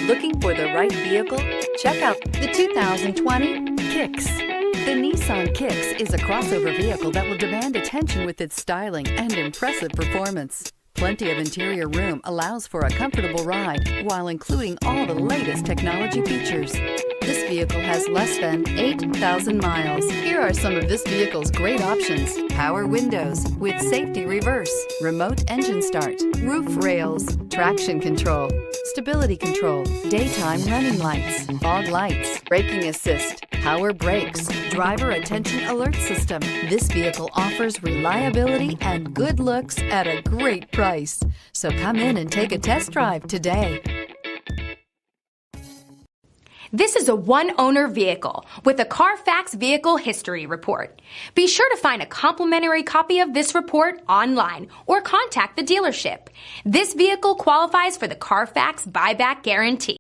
Looking for the right vehicle? Check out the 2020 Kicks. The Nissan Kicks is a crossover vehicle that will demand attention with its styling and impressive performance. Plenty of interior room allows for a comfortable ride while including all the latest technology features. This vehicle has less than 8,000 miles. Here are some of this vehicle's great options: power windows with safety reverse, remote engine start, roof rails, traction control, stability control, daytime running lights, fog lights, braking assist, power brakes, driver attention alert system. This vehicle offers reliability and good looks at a great price. So come in and take a test drive today. This is a one-owner vehicle with a Carfax Vehicle History Report. Be sure to find a complimentary copy of this report online or contact the dealership. This vehicle qualifies for the Carfax Buyback Guarantee.